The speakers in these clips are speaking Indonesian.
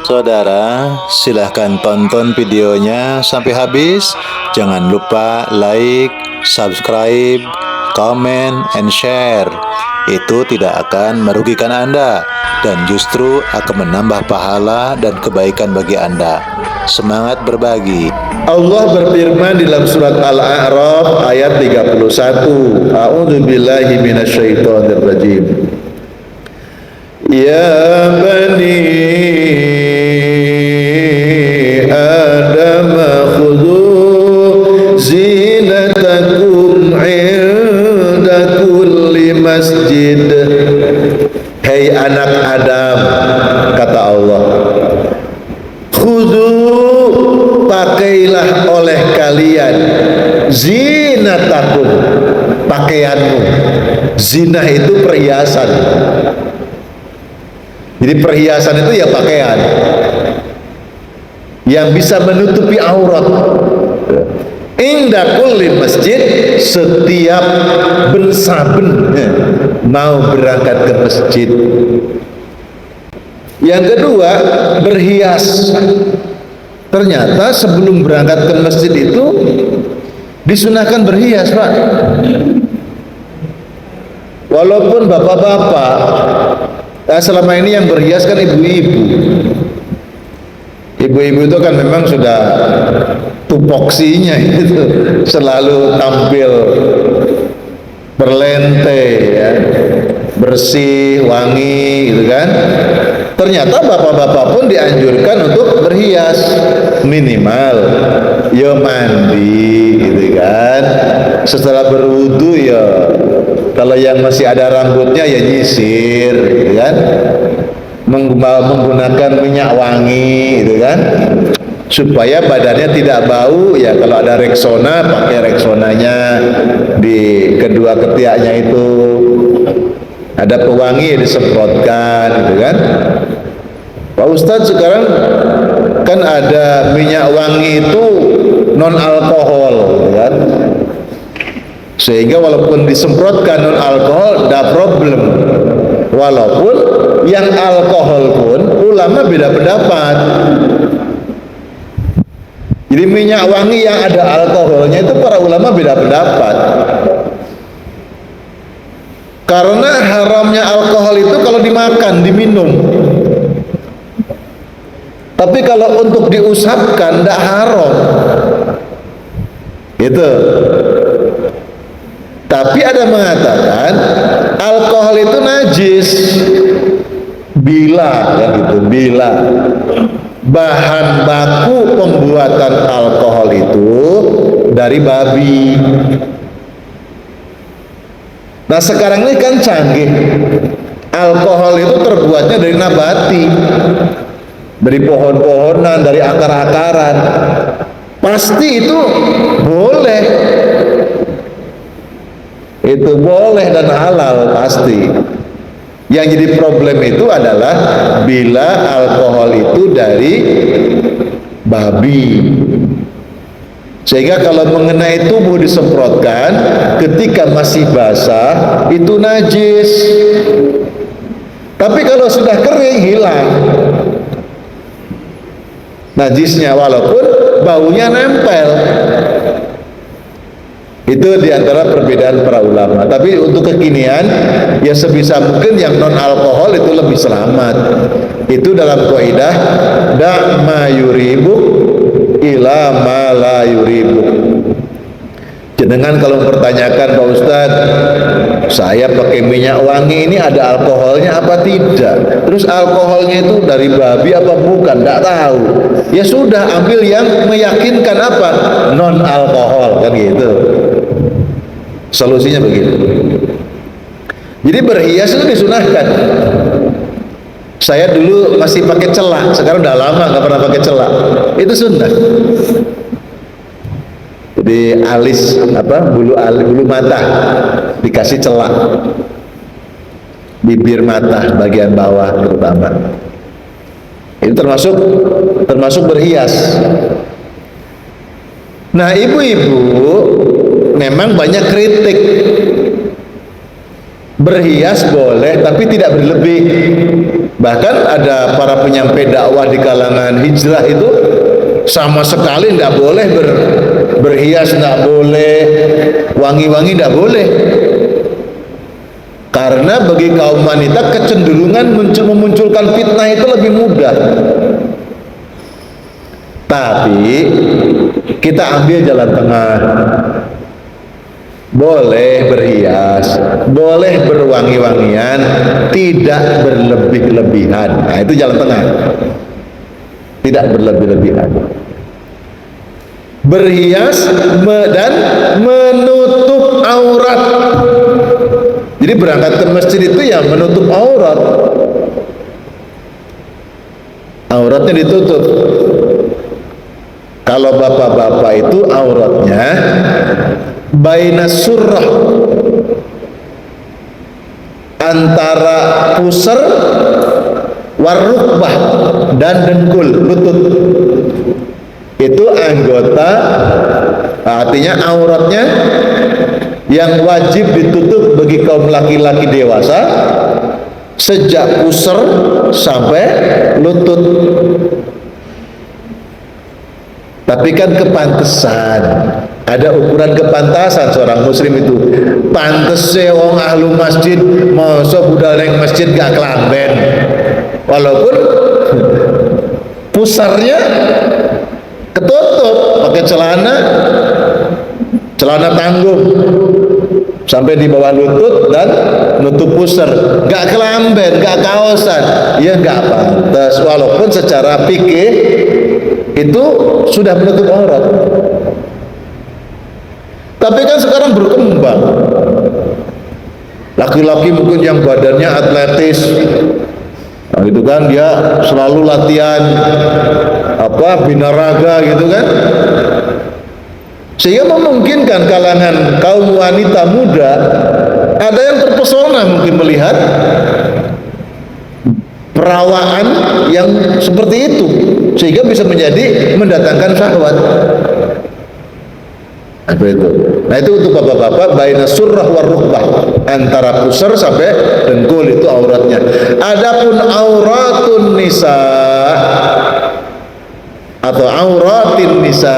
Saudara, silahkan tonton videonya sampai habis. Jangan lupa like, subscribe, comment, and share. Itu tidak akan merugikan Anda dan justru akan menambah pahala dan kebaikan bagi Anda. Semangat berbagi. Allah berfirman di dalam surat Al-A'raf ayat 31. A'udzubillahi minasyaitonirrajim. Ya bani Adam khudhu zinatakum 'inda kulli masjid. Hei anak Adam, kata Allah, khudhu, pakailah oleh kalian zinatakum, pakaianmu. Zinah itu perhiasan. Jadi perhiasan itu ya pakaian yang bisa menutupi aurat. Inda kulli masjid, setiap bersaben mau berangkat ke masjid. Yang kedua, berhias. Ternyata sebelum berangkat ke masjid itu disunahkan berhias, Pak. Walaupun bapak-bapak, selama ini yang berhias kan ibu-ibu. Ibu-ibu itu kan memang sudah tupoksinya itu selalu tampil berlente, ya, bersih, wangi, gitu kan. Ternyata bapak-bapak pun dianjurkan untuk berhias, minimal ya mandi, gitu kan. Setelah berwudu ya, kalau yang masih ada rambutnya ya nyisir, gitu kan. Menggunakan minyak wangi, gitu kan, supaya badannya tidak bau. Ya kalau ada Rexona, pakai Rexonanya di kedua ketiaknya itu. Ada pewangi yang disemprotkan, gitu kan. Pak Ustadz, sekarang kan ada minyak wangi itu non alkohol, gitu kan. Sehingga walaupun disemprotkan non alkohol, tidak problem. Walaupun yang alkohol pun ulama beda pendapat. Jadi minyak wangi yang ada alkoholnya itu para ulama beda pendapat. Karena haramnya alkohol itu kalau dimakan, diminum. Tapi kalau untuk diusapkan tidak haram. Gitu. Tapi ada mengatakan alkohol itu najis bila, ya gitu, bila bahan baku pembuatan alkohol itu dari babi. Nah sekarang ini kan canggih, alkohol itu terbuatnya dari nabati, dari pohon-pohonan, dari akar-akaran. Pasti itu boleh, itu boleh dan halal pasti. Yang jadi problem itu adalah bila alkohol itu dari babi. Sehingga kalau mengenai tubuh disemprotkan ketika masih basah itu najis. Tapi kalau sudah kering hilang najisnya, walaupun baunya nempel. Itu diantara perbedaan para ulama. Tapi untuk kekinian ya sebisa mungkin yang non alkohol itu lebih selamat. Itu dalam kaidah da ma yuribu ila ma la yuribu. Jenengan kalau mempertanyakan, Pak Ustadz, saya pakai minyak wangi ini ada alkoholnya apa tidak? Terus alkoholnya itu dari babi apa bukan? Tidak tahu. Ya sudah, ambil yang meyakinkan apa? Non alkohol, kan gitu. Solusinya begitu. Jadi berhias itu disunahkan. Saya dulu masih pakai celak, sekarang udah lama nggak pernah pakai celak. Itu sunnah. Jadi alis bulu mata dikasih celak, bibir mata bagian bawah terutama. Itu termasuk berhias. Nah ibu-ibu memang banyak kritik. Berhias boleh tapi tidak berlebih. Bahkan ada para penyampai dakwah di kalangan hijrah itu sama sekali tidak boleh berhias, tidak boleh wangi-wangi, tidak boleh. Karena bagi kaum wanita kecenderungan memunculkan fitnah itu lebih mudah. Tapi kita ambil jalan tengah. Boleh berhias, boleh berwangi-wangian, tidak berlebih-lebihan. Nah, itu jalan tengah. Tidak berlebih-lebihan. Berhias dan menutup aurat. Jadi berangkat ke masjid itu ya menutup aurat. Auratnya ditutup. Kalau bapak-bapak itu auratnya baina surrah, antara pusar warukbah dan dengkul lutut. Itu anggota, artinya auratnya yang wajib ditutup bagi kaum laki-laki dewasa sejak pusar sampai lutut. Tapi kan kepantesan, ada ukuran kepantasan seorang muslim itu. Pantese wong ahlu masjid masa budal neng masjid gak kelamben, walaupun pusarnya ketutup pakai celana tanggung sampai di bawah lutut dan nutup pusar, gak kelamben, gak kaosan, ya gak pantas. Walaupun secara fikih itu sudah menutup aurat. Tapi kan sekarang berkembang, laki-laki mungkin yang badannya atletis, nah itu kan dia selalu latihan binaraga gitu kan, sehingga memungkinkan kalangan kaum wanita muda ada yang terpesona mungkin melihat perawaan yang seperti itu, sehingga bisa mendatangkan syahwat. Apa itu? Nah itu untuk bapak-bapak, baina surrah war rukbah, antara pusar sampai dengkul itu auratnya. Adapun auratun nisa atau auratin nisa,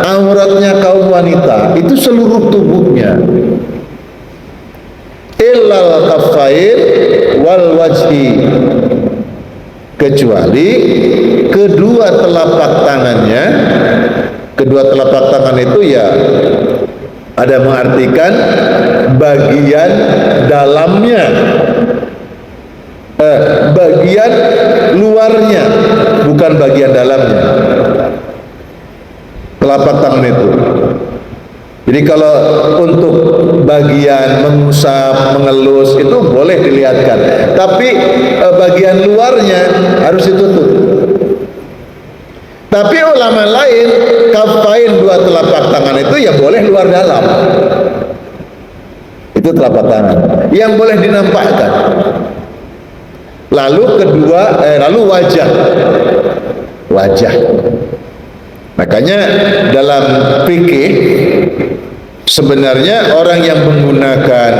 auratnya kaum wanita itu seluruh tubuhnya, illal kaffain wal wajhi, kecuali kedua telapak tangannya. Kedua telapak tangan itu ya ada mengartikan bagian dalamnya, bagian luarnya, bukan bagian dalamnya. Telapak tangan itu. Jadi kalau untuk bagian mengusap, mengelus itu boleh dilihatkan, tapi bagian luarnya harus ditutup. Tapi ulama lain kafain, dua telapak tangan itu ya boleh luar dalam. Itu telapak tangan yang boleh dinampakkan. Lalu lalu wajah. Makanya dalam fikih sebenarnya orang yang menggunakan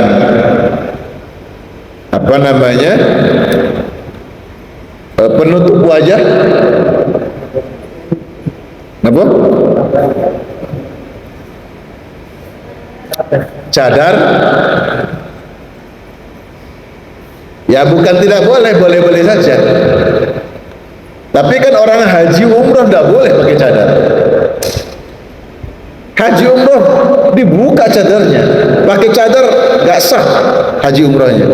penutup wajah, cadar, ya bukan tidak boleh, boleh-boleh saja. Tapi kan orang haji umroh tidak boleh pakai cadar. Haji umroh dibuka cadarnya, pakai cadar gak sah haji umrohnya.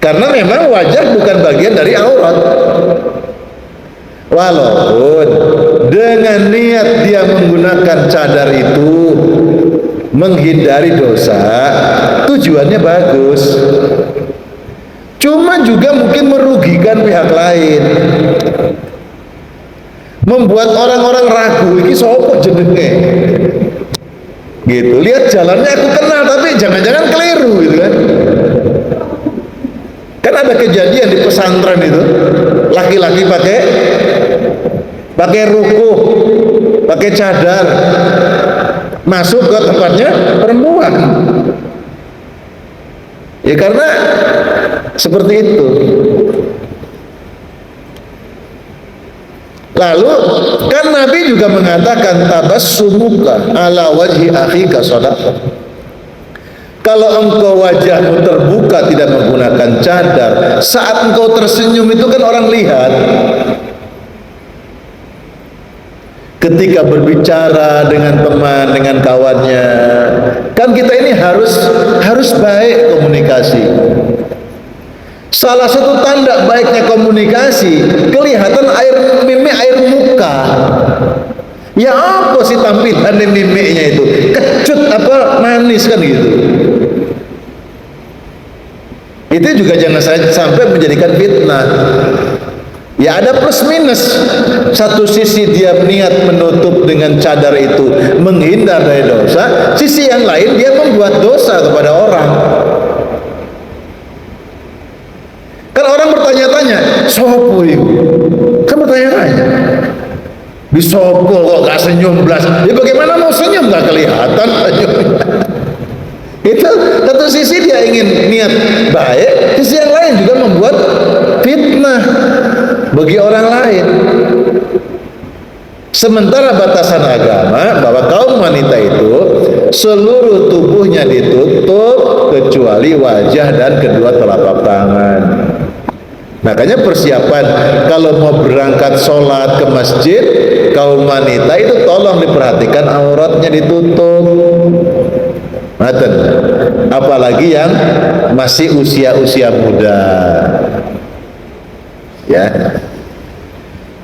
Karena memang wajah bukan bagian dari aurat. Walaupun dengan niat dia menggunakan cadar itu menghindari dosa, tujuannya bagus, cuma juga mungkin merugikan pihak lain, membuat orang-orang ragu, ini sopo jenenge gitu. Lihat jalannya aku kenal, tapi jangan-jangan keliru gitu kan. Kan ada kejadian di pesantren itu, laki-laki pakai rukuh, pakai cadar, masuk ke tempatnya perempuan. Ya karena seperti itu. Lalu kan Nabi juga mengatakan tabassumuka ala wajhi akhika shadaqah. Kalau engkau wajahmu terbuka tidak menggunakan cadar, saat engkau tersenyum itu kan orang lihat. Ketika berbicara dengan teman, dengan kawannya, kan kita ini harus baik komunikasi. Salah satu tanda baiknya komunikasi, kelihatan air muka. Ya apa sih tampilan mimiknya itu? Kecut apa manis kan gitu. Itu juga jangan sampai menjadikan fitnah. Ya ada plus minus. Satu sisi dia niat menutup dengan cadar itu, menghindar dari dosa. Sisi yang lain dia membuat dosa kepada orang. Kan orang bertanya-tanya, sopo itu? Kan bertanya-tanya. Bisopo kok gak senyum belas? Ya bagaimana mau senyum gak kelihatan? Itu satu sisi dia ingin niat baik, sisi yang lain juga membuat fitnah bagi orang lain. Sementara batasan agama bahwa kaum wanita itu seluruh tubuhnya ditutup kecuali wajah dan kedua telapak tangan. Makanya persiapan kalau mau berangkat sholat ke masjid, kaum wanita itu tolong diperhatikan auratnya ditutup. Maten. Apalagi yang masih usia-usia muda. Ya.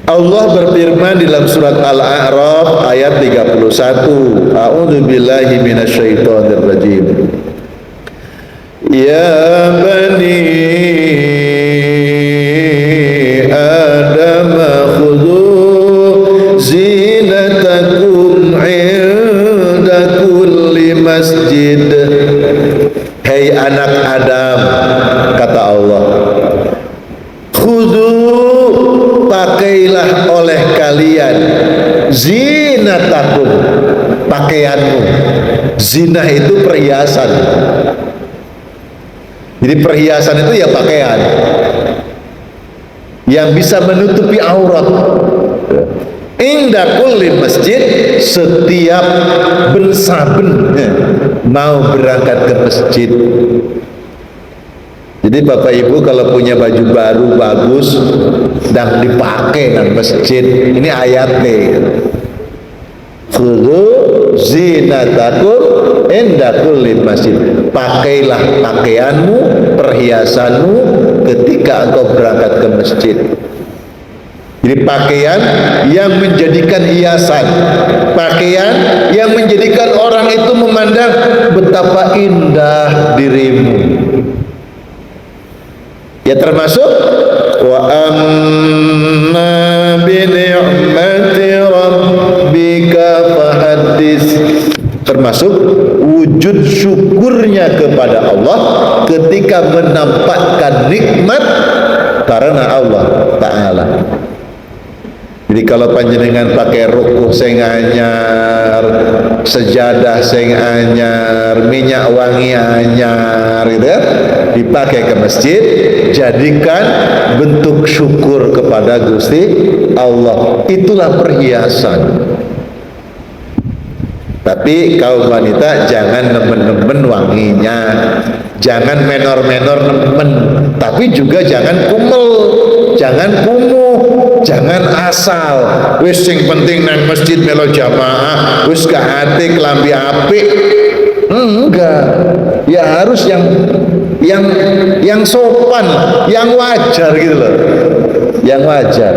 Allah berfirman dalam surat Al-A'raf ayat 31. A'udzu billahi minasyaitonir rajim. Ya bani Adam khudhu zinatakum 'inda kulli masjid. Hei anak Adam, kata Allah, khudhu, pakailah oleh kalian zinatakum, pakaianmu. Zina itu perhiasan. Jadi perhiasan itu ya pakaian yang bisa menutupi aurat. Inda kulli masjid, setiap bensaben mau berangkat ke masjid. Jadi Bapak Ibu kalau punya baju baru bagus dan dipakai nang masjid, ini ayatnya. Khudhu zinatakum inda kulli masjid. Pakailah pakaianmu, perhiasanmu ketika engkau berangkat ke masjid. Jadi pakaian yang menjadikan hiasan, pakaian yang menjadikan orang itu memandang betapa indah dirimu. Ya termasuk wa amma bi ni'mati rabbika fahaddits, termasuk wujud syukurnya kepada Allah ketika menampakkan nikmat karena Allah Ta'ala. Jadi kalau panjenengan pakai rukuh sing anyar, sejadah sing anyar, minyak wangi anyar gitu ya, dipakai ke masjid, jadikan bentuk syukur kepada Gusti Allah. Itulah perhiasan. Tapi kaum wanita jangan nemen-nemen wanginya, jangan menor-menor nemen, tapi juga jangan kumel, jangan kumuh, jangan asal. Wis sing penting nang masjid melo jamaah, wis gak ati klambi apik. Enggak. Ya harus yang sopan, yang wajar gitu loh. Yang wajar.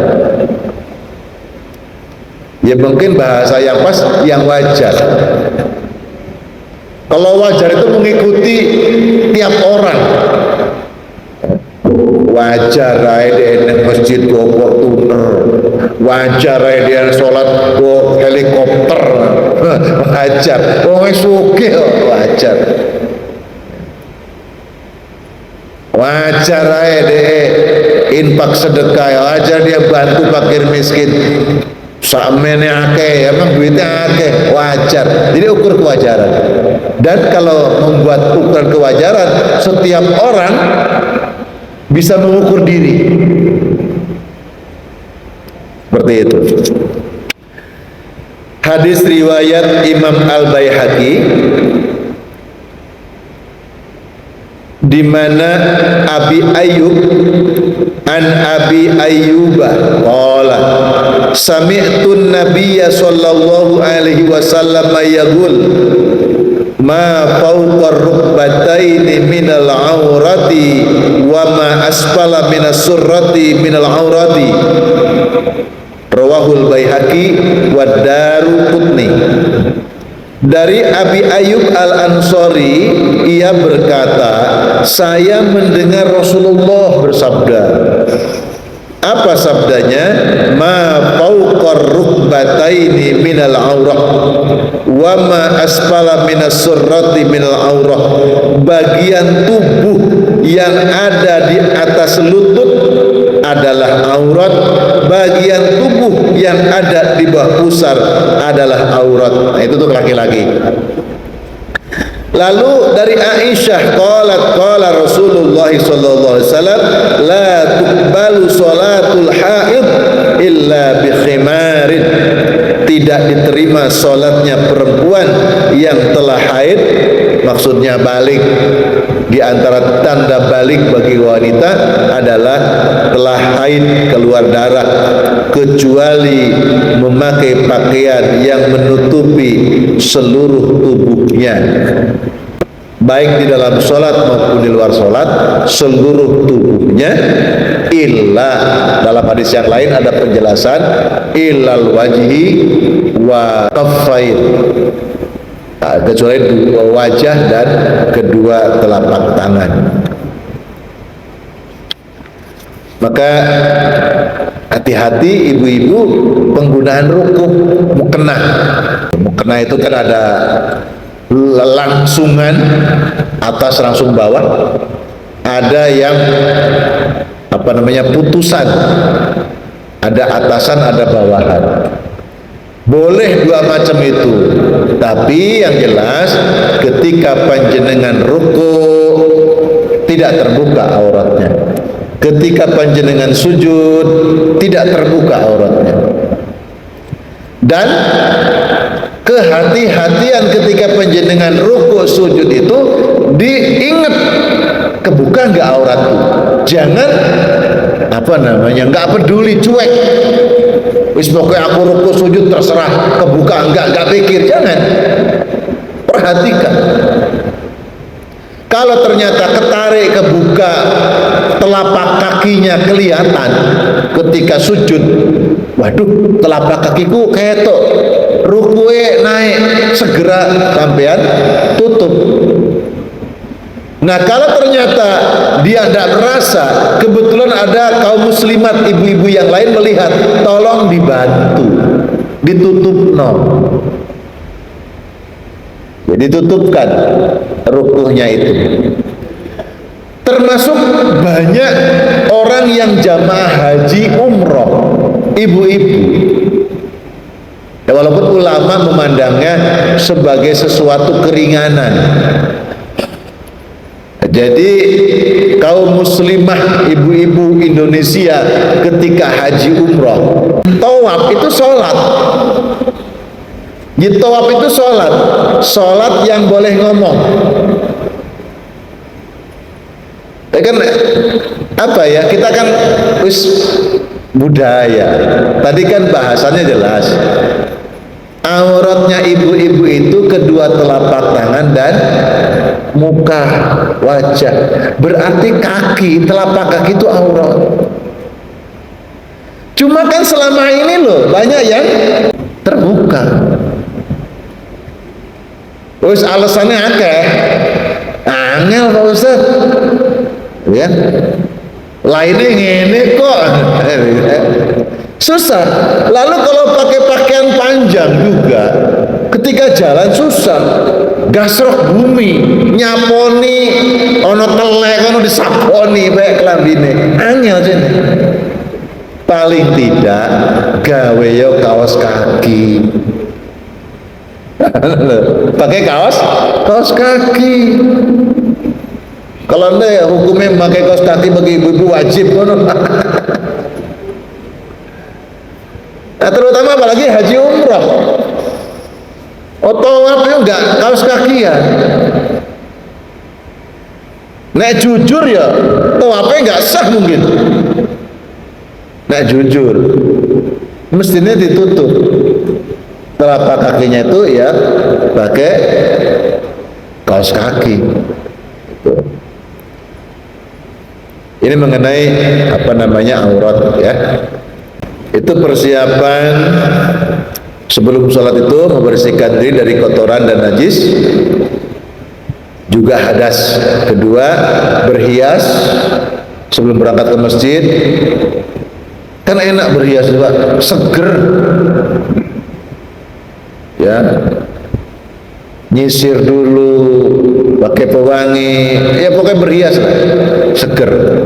Ya mungkin bahasa yang pas, yang wajar. Kalau wajar itu mengikuti tiap orang. Wajar aja di masjid go Fortuner, wajar aja dia sholat go helikopter, wajar. Wong sugih wajar. Wajar aja deh infak sedekah, wajar dia bantu fakir miskin. Sakmene akeh, emang duitnya akeh, wajar. Jadi ukur kewajaran. Dan kalau membuat ukuran kewajaran, setiap orang bisa mengukur diri. Seperti itu. Hadis riwayat Imam Al-Baihaqi, di mana Abi Ayyub an Abi Ayyuba qala sami'tu Nabiyya sallallahu alaihi wasallam yaqul ma fawqa rukbataini minal aurati wa ma asfala minas surrati minal aurati. Rawahul Baihaqi wa Daruqutni. Dari Abi Ayyub Al-Ansari, ia berkata, saya mendengar Rasulullah bersabda. Apa sabdanya? Ma fawqar rukbataini minal aurah wa ma asfala minas surrati minal aurah. Bagian tubuh yang ada di atas lutut adalah aurat, bagian tubuh yang ada di bawah pusar adalah aurat. Nah, itu tuh laki-laki. Lalu dari Aisyah qala Rasulullah sallallahu alaihi wasallam la tuqbalu salatul haid illa bi khimarin. Tidak diterima salatnya perempuan yang telah haid, maksudnya balik. Di antara tanda balik bagi wanita adalah telah haid, keluar darah, kecuali memakai pakaian yang menutupi seluruh tubuhnya, baik di dalam sholat maupun di luar sholat, seluruh tubuhnya. Illa, dalam hadis yang lain ada penjelasan, illal wajhi wa kaffain, kecuali dua wajah dan kedua telapak tangan. Maka hati-hati ibu-ibu penggunaan rukuh mukena. Mukena itu kan ada langsungan atas langsung bawah, ada yang putusan, ada atasan ada bawahan. Boleh dua macam itu, tapi yang jelas ketika panjenengan rukuk tidak terbuka auratnya, ketika panjenengan sujud tidak terbuka auratnya. Dan kehati-hatian ketika panjenengan rukuk sujud itu diingat kebuka nggak aurat tuh. Jangan nggak peduli, cuek. Wis pokoknya aku rukuk sujud terserah, kebuka enggak pikir. Jangan, perhatikan. Kalau ternyata ketarik kebuka, telapak kakinya kelihatan ketika sujud, waduh telapak kakiku ketok, rukue naik, segera sampean tutup. Nah, kalau ternyata dia tidak merasa, kebetulan ada kaum muslimat ibu-ibu yang lain melihat, tolong dibantu, ditutup jadi tutupkan rukuhnya itu. Termasuk banyak orang yang jamaah haji umroh, ibu-ibu. Ya, walaupun ulama memandangnya sebagai sesuatu keringanan. Jadi kaum muslimah ibu-ibu Indonesia ketika haji umroh, tawaf itu sholat. Di tawaf itu sholat yang boleh ngomong. Kan kita kan budaya. Tadi kan bahasanya jelas. Auratnya ibu-ibu itu kedua telapak tangan dan muka, wajah. Berarti kaki, telapak kaki itu aurat. Cuma kan selama ini loh banyak yang terbuka. Terus alasannya akeh. Angel Pak Ustaz. Ya. Lainnya ngene kok. Susah. Lalu kalau pakai pakaian panjang juga, ketika jalan susah. Gasrok bumi, nyaponi, ono telek, ono disaponi baik kelambine. Angel jene. paling tidak gawe yo kaos kaki. Pakai kaos kaki. Kalau anda hukumnya memakai kaos kaki bagi ibu-ibu wajib kan? Nah, terutama apalagi haji umrah. Tawafnya enggak kaos kaki ya. Nek jujur ya, tawafnya enggak sah mungkin. Nek jujur, mestinya ditutup. Telapak kakinya itu ya pakai kaos kaki. Ini mengenai apa namanya aurat ya. Itu persiapan sebelum sholat itu membersihkan diri dari kotoran dan najis, juga hadas. Kedua, berhias sebelum berangkat ke masjid. Kan enak berhias juga, seger. Ya, nyisir dulu, pakai pewangi, ya pokoknya berhias lah, seger.